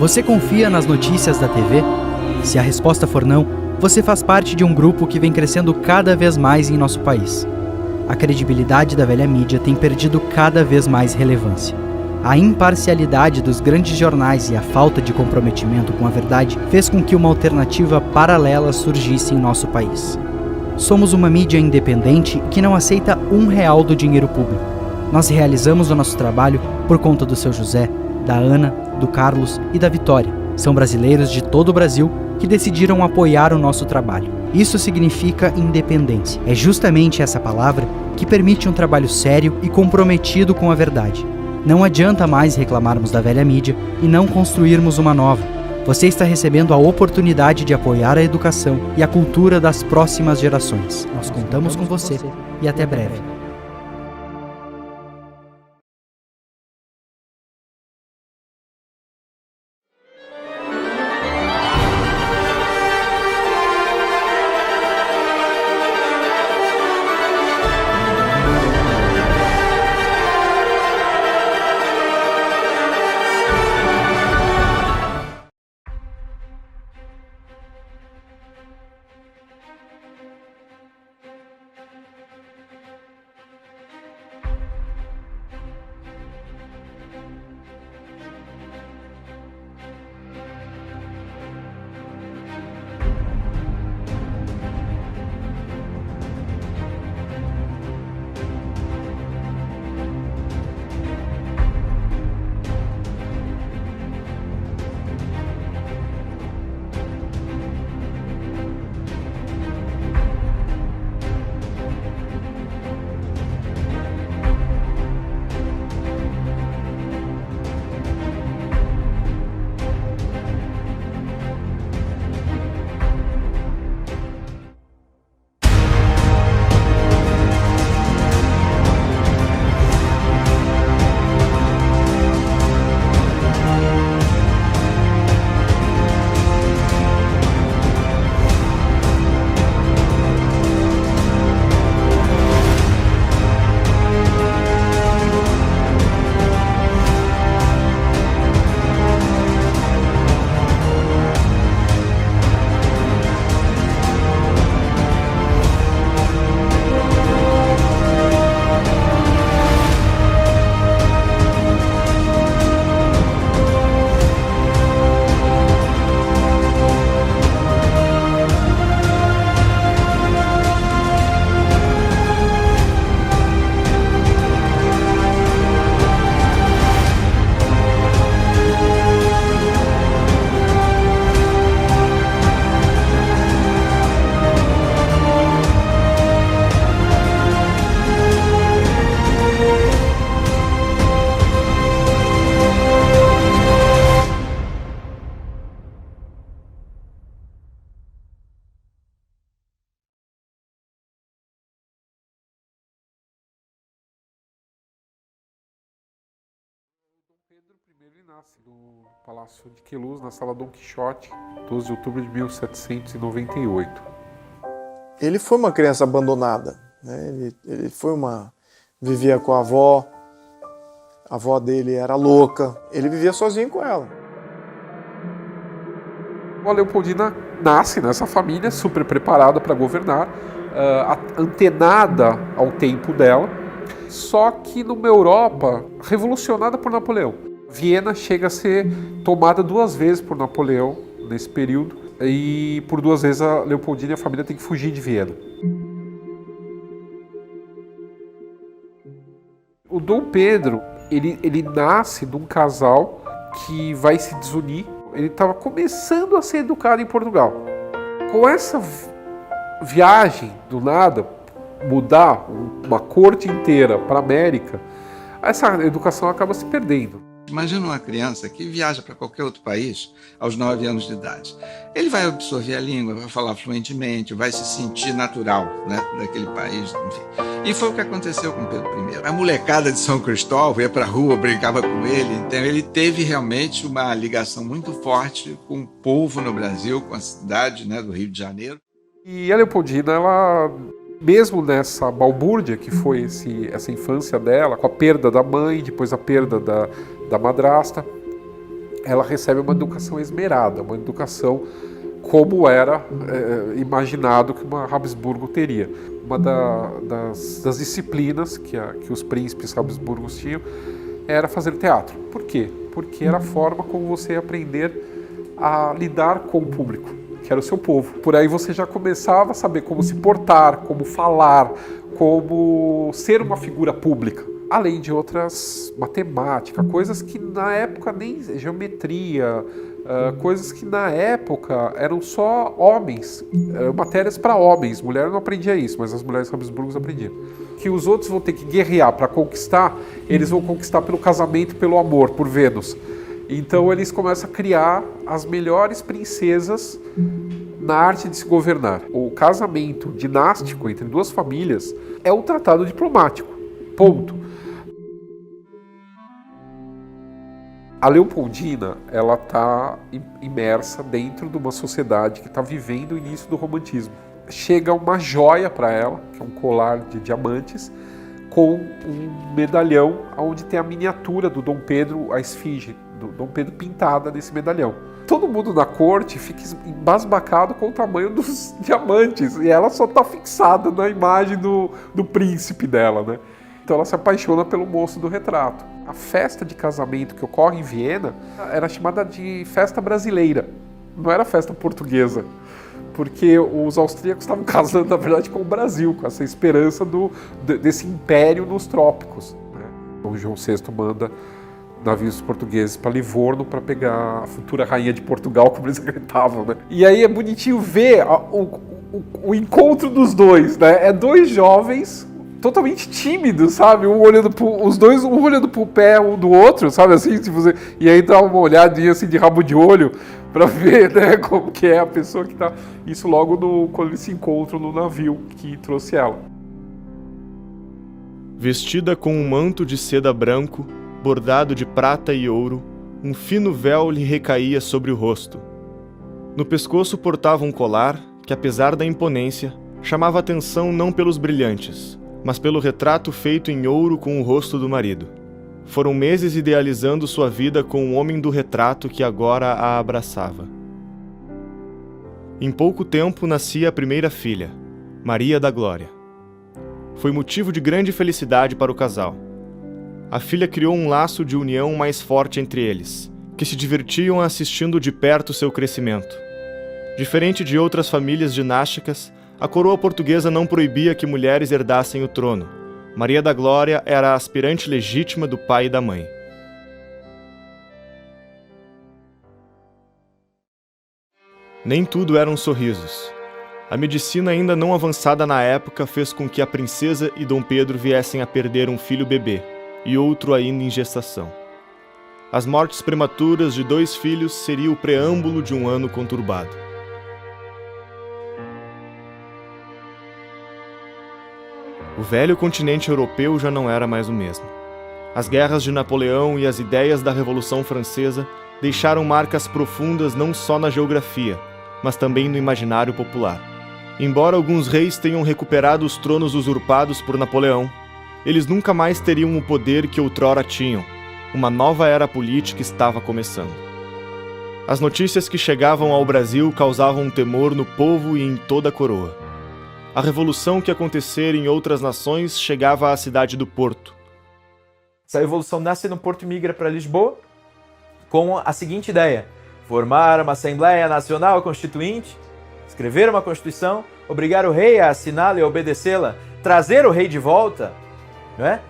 Você confia nas notícias da TV? Se a resposta for não, você faz parte de um grupo que vem crescendo cada vez mais em nosso país. A credibilidade da velha mídia tem perdido cada vez mais relevância. A imparcialidade dos grandes jornais e a falta de comprometimento com a verdade fez com que uma alternativa paralela surgisse em nosso país. Somos uma mídia independente que não aceita R$1 do dinheiro público. Nós realizamos o nosso trabalho por conta do seu José, da Ana, do Carlos e da Vitória. São brasileiros de todo o Brasil que decidiram apoiar o nosso trabalho. Isso significa independência. É justamente essa palavra que permite um trabalho sério e comprometido com a verdade. Não adianta mais reclamarmos da velha mídia e não construirmos uma nova. Você está recebendo a oportunidade de apoiar a educação e a cultura das próximas gerações. Nós contamos com você e até breve. Pedro I ele nasce no Palácio de Queluz, na Sala Dom Quixote, 12 de outubro de 1798. Ele foi uma criança abandonada, né? Ele vivia com a avó dele era louca, ele vivia sozinho com ela. A Leopoldina nasce nessa família super preparada para governar, antenada ao tempo dela, só que numa Europa revolucionada por Napoleão. Viena chega a ser tomada 2 vezes por Napoleão nesse período, e por 2 vezes a Leopoldina e a família tem que fugir de Viena. O Dom Pedro, ele nasce de um casal que vai se desunir. Ele estava começando a ser educado em Portugal. Com essa viagem do nada, mudar uma corte inteira para a América, essa educação acaba se perdendo. Imagina uma criança que viaja para qualquer outro país aos 9 anos de idade. Ele vai absorver a língua, vai falar fluentemente, vai se sentir natural, né, daquele país, enfim. E foi o que aconteceu com Pedro I. A molecada de São Cristóvão ia para a rua, brincava com ele, então ele teve realmente uma ligação muito forte com o povo no Brasil, com a cidade, né, do Rio de Janeiro. E a Leopoldina, ela, mesmo nessa balbúrdia que foi essa infância dela, com a perda da mãe, depois a perda da madrasta, ela recebe uma educação esmerada, uma educação como era imaginado que uma Habsburgo teria. Uma das disciplinas que os príncipes habsburgos tinham era fazer teatro. Por quê? Porque era a forma como você ia aprender a lidar com o público, que era o seu povo. Por aí você já começava a saber como se portar, como falar, como ser uma figura pública. Além de outras matemática, coisas que na época nem geometria, coisas que na época eram só homens, matérias para homens. Mulher não aprendia isso, mas as mulheres habsburgas aprendiam. Que os outros vão ter que guerrear para conquistar, eles vão conquistar pelo casamento, pelo amor, por Vênus. Então eles começam a criar as melhores princesas na arte de se governar. O casamento dinástico entre duas famílias é um tratado diplomático. Ponto. A Leopoldina, ela está imersa dentro de uma sociedade que está vivendo o início do romantismo. Chega uma joia para ela, que é um colar de diamantes, com um medalhão onde tem a miniatura do Dom Pedro, a esfinge do Dom Pedro pintada nesse medalhão. Todo mundo na corte fica embasbacado com o tamanho dos diamantes e ela só está fixada na imagem do príncipe dela, né? Então ela se apaixona pelo moço do retrato. A festa de casamento que ocorre em Viena era chamada de festa brasileira, não era festa portuguesa, porque os austríacos estavam casando, na verdade, com o Brasil, com essa esperança desse império nos trópicos, né? Então João VI manda navios portugueses para Livorno para pegar a futura rainha de Portugal, como eles acreditavam, né? E aí é bonitinho ver o encontro dos dois, né? É dois jovens totalmente tímidos, sabe? Os dois, um olhando pro pé um do outro, sabe? Assim, tipo, e aí dá uma olhadinha assim de rabo de olho para ver, né, como que é a pessoa que tá. Isso logo quando eles se encontram no navio que trouxe ela. Vestida com um manto de seda branco, bordado de prata e ouro, um fino véu lhe recaía sobre o rosto. No pescoço portava um colar que, apesar da imponência, chamava atenção não pelos brilhantes, mas pelo retrato feito em ouro com o rosto do marido. Foram meses idealizando sua vida com o homem do retrato que agora a abraçava. Em pouco tempo nascia a primeira filha, Maria da Glória. Foi motivo de grande felicidade para o casal. A filha criou um laço de união mais forte entre eles, que se divertiam assistindo de perto seu crescimento. Diferente de outras famílias dinásticas, a coroa portuguesa não proibia que mulheres herdassem o trono. Maria da Glória era a aspirante legítima do pai e da mãe. Nem tudo eram sorrisos. A medicina ainda não avançada na época fez com que a princesa e Dom Pedro viessem a perder um filho bebê e outro ainda em gestação. As mortes prematuras de 2 filhos seria o preâmbulo de um ano conturbado. O velho continente europeu já não era mais o mesmo. As guerras de Napoleão e as ideias da Revolução Francesa deixaram marcas profundas não só na geografia, mas também no imaginário popular. Embora alguns reis tenham recuperado os tronos usurpados por Napoleão, eles nunca mais teriam o poder que outrora tinham. Uma nova era política estava começando. As notícias que chegavam ao Brasil causavam temor no povo e em toda a coroa. A revolução que acontecer em outras nações chegava à cidade do Porto. Essa revolução nasce no Porto e migra para Lisboa com a seguinte ideia: formar uma Assembleia Nacional Constituinte, escrever uma Constituição, obrigar o rei a assiná-la e a obedecê-la, trazer o rei de volta, não é?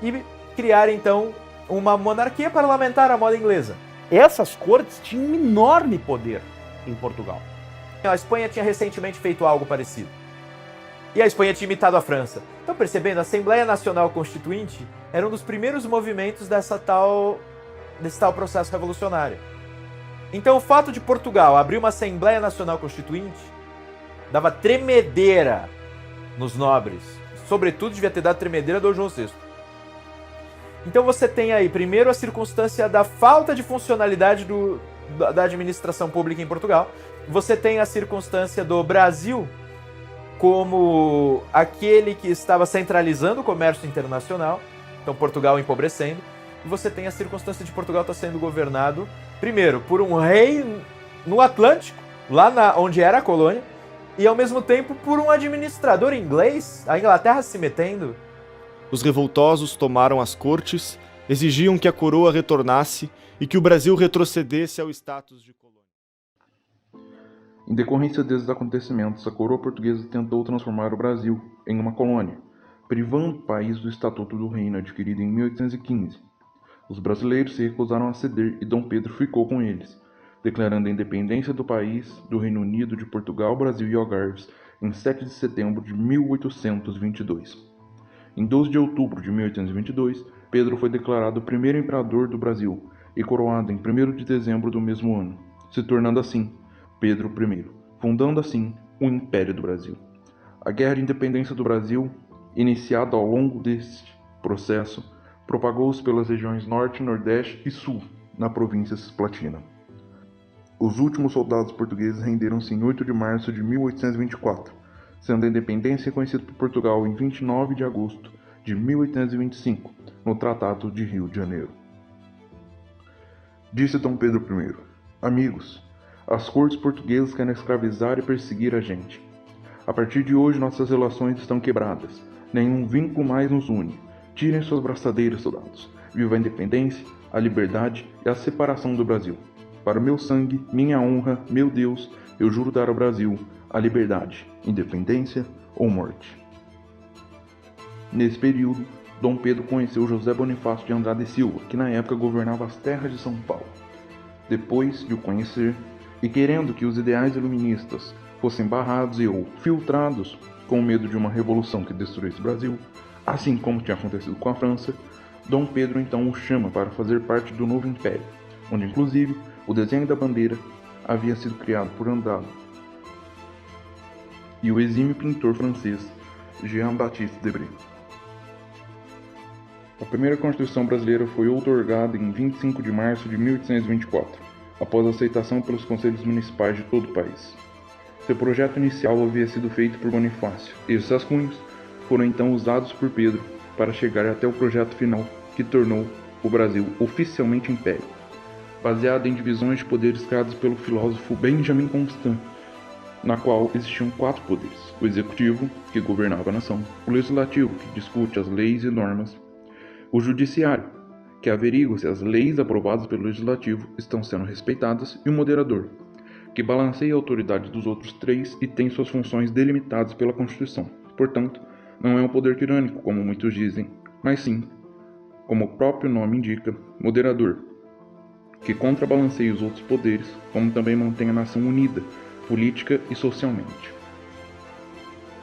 E criar então uma monarquia parlamentar à moda inglesa. Essas cortes tinham um enorme poder em Portugal. A Espanha tinha recentemente feito algo parecido. E a Espanha tinha imitado a França. Então, percebendo, a Assembleia Nacional Constituinte era um dos primeiros movimentos desse tal processo revolucionário. Então, o fato de Portugal abrir uma Assembleia Nacional Constituinte dava tremedeira nos nobres. Sobretudo, devia ter dado tremedeira do João VI. Então, você tem aí, primeiro, a circunstância da falta de funcionalidade da administração pública em Portugal. Você tem a circunstância do Brasil como aquele que estava centralizando o comércio internacional, então Portugal empobrecendo. e você tem a circunstância de Portugal estar sendo governado, primeiro, por um rei no Atlântico, lá onde era a colônia, e ao mesmo tempo por um administrador inglês, a Inglaterra se metendo. Os revoltosos tomaram as cortes, exigiam que a coroa retornasse e que o Brasil retrocedesse ao status de colônia. Em decorrência desses acontecimentos, a coroa portuguesa tentou transformar o Brasil em uma colônia, privando o país do Estatuto do Reino adquirido em 1815. Os brasileiros se recusaram a ceder e Dom Pedro ficou com eles, declarando a independência do país do Reino Unido de Portugal, Brasil e Algarves em 7 de setembro de 1822. Em 12 de outubro de 1822, Pedro foi declarado o primeiro imperador do Brasil e coroado em 1º de dezembro do mesmo ano, se tornando assim Pedro I, fundando assim o Império do Brasil. A Guerra de Independência do Brasil, iniciada ao longo deste processo, propagou-se pelas regiões Norte, Nordeste e Sul, na província Cisplatina. Os últimos soldados portugueses renderam-se em 8 de março de 1824, sendo a independência reconhecida por Portugal em 29 de agosto de 1825, no Tratado de Rio de Janeiro. Disse Dom Pedro I: Amigos, as cortes portuguesas querem escravizar e perseguir a gente. A partir de hoje nossas relações estão quebradas, nenhum vínculo mais nos une. Tirem suas braçadeiras, soldados. Viva a independência, a liberdade e a separação do Brasil. Para meu sangue, minha honra, meu Deus, eu juro dar ao Brasil a liberdade, independência ou morte. Nesse período, Dom Pedro conheceu José Bonifácio de Andrade e Silva, que na época governava as terras de São Paulo. Depois de o conhecer, e querendo que os ideais iluministas fossem barrados e ou filtrados com medo de uma revolução que destruísse o Brasil, assim como tinha acontecido com a França, Dom Pedro então o chama para fazer parte do novo império, onde inclusive o desenho da bandeira havia sido criado por Andrade e o exímio pintor francês Jean-Baptiste Debré. A primeira Constituição brasileira foi outorgada em 25 de março de 1824, após aceitação pelos conselhos municipais de todo o país. Seu projeto inicial havia sido feito por Bonifácio, e esses rascunhos foram então usados por Pedro para chegar até o projeto final que tornou o Brasil oficialmente império, baseado em divisões de poderes criadas pelo filósofo Benjamin Constant, na qual existiam 4 poderes: o executivo, que governava a nação, o legislativo, que discute as leis e normas, o judiciário, que averigua se as leis aprovadas pelo legislativo estão sendo respeitadas, e o moderador, que balanceia a autoridade dos outros 3 e tem suas funções delimitadas pela Constituição. Portanto, não é um poder tirânico, como muitos dizem, mas sim, como o próprio nome indica, moderador, que contrabalanceia os outros poderes, como também mantém a nação unida, política e socialmente.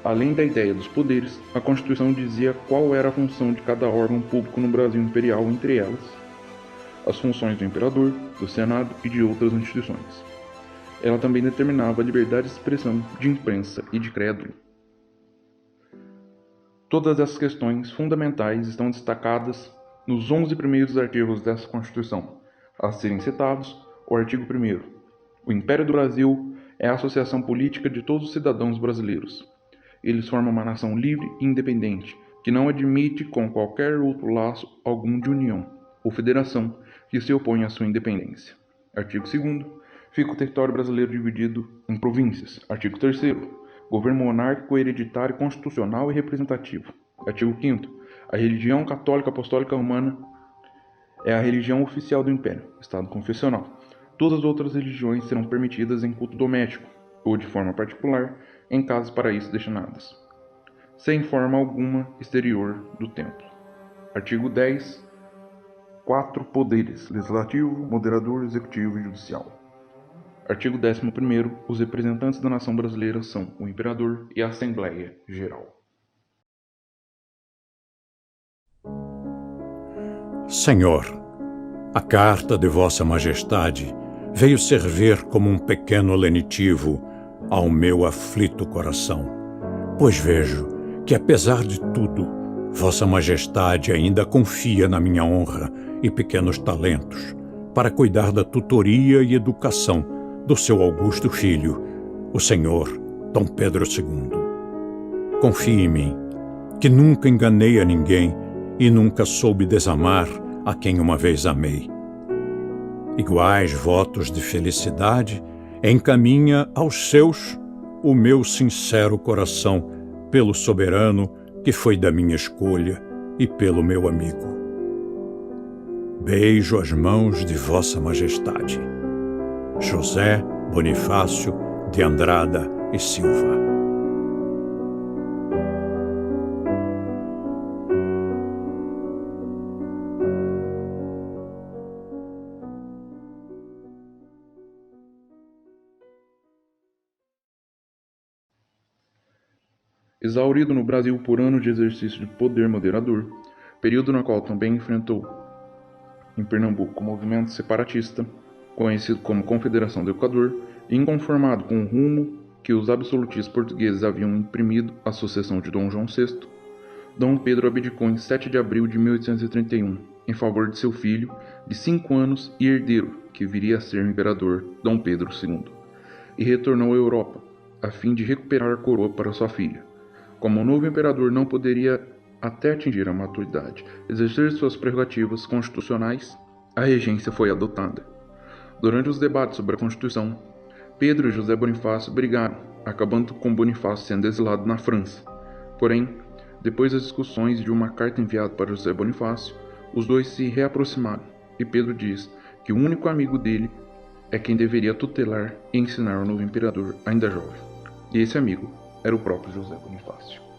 Além da ideia dos poderes, a Constituição dizia qual era a função de cada órgão público no Brasil imperial, entre elas as funções do imperador, do Senado e de outras instituições. Ela também determinava a liberdade de expressão, de imprensa e de credo. Todas essas questões fundamentais estão destacadas nos 11 primeiros artigos dessa Constituição, a serem citados o artigo 1º. O Império do Brasil é a associação política de todos os cidadãos brasileiros. Eles formam uma nação livre e independente, que não admite com qualquer outro laço algum de união ou federação que se opõe à sua independência. Artigo 2º. Fica o território brasileiro dividido em províncias. Artigo 3º. Governo monárquico, hereditário, constitucional e representativo. Artigo 5º. A religião católica apostólica romana é a religião oficial do Império, Estado confessional. Todas as outras religiões serão permitidas em culto doméstico, ou de forma particular, em casas para isso destinadas, sem forma alguma exterior do templo. Artigo 10. 4 poderes: legislativo, moderador, executivo e judicial. Artigo 11º. Os representantes da nação brasileira são o Imperador e a Assembleia Geral. Senhor, a carta de Vossa Majestade veio servir como um pequeno lenitivo ao meu aflito coração, pois vejo que, apesar de tudo, Vossa Majestade ainda confia na minha honra e pequenos talentos para cuidar da tutoria e educação do seu augusto filho, o Senhor Dom Pedro II. Confie em mim, que nunca enganei a ninguém e nunca soube desamar a quem uma vez amei. Iguais votos de felicidade encaminha aos seus o meu sincero coração, pelo soberano que foi da minha escolha e pelo meu amigo. Beijo as mãos de Vossa Majestade. José Bonifácio de Andrada e Silva. Exaurido no Brasil por anos de exercício de poder moderador, período no qual também enfrentou em Pernambuco o movimento separatista, conhecido como Confederação do Equador, e inconformado com o rumo que os absolutistas portugueses haviam imprimido à sucessão de Dom João VI, Dom Pedro abdicou em 7 de abril de 1831, em favor de seu filho, de 5 anos e herdeiro, que viria a ser o imperador Dom Pedro II, e retornou à Europa, a fim de recuperar a coroa para sua filha. Como o novo imperador não poderia, até atingir a maturidade, exercer suas prerrogativas constitucionais, a regência foi adotada. Durante os debates sobre a Constituição, Pedro e José Bonifácio brigaram, acabando com Bonifácio sendo exilado na França. Porém, depois das discussões de uma carta enviada para José Bonifácio, os dois se reaproximaram, e Pedro diz que o único amigo dele é quem deveria tutelar e ensinar o novo imperador ainda jovem. E esse amigo era o próprio José Bonifácio.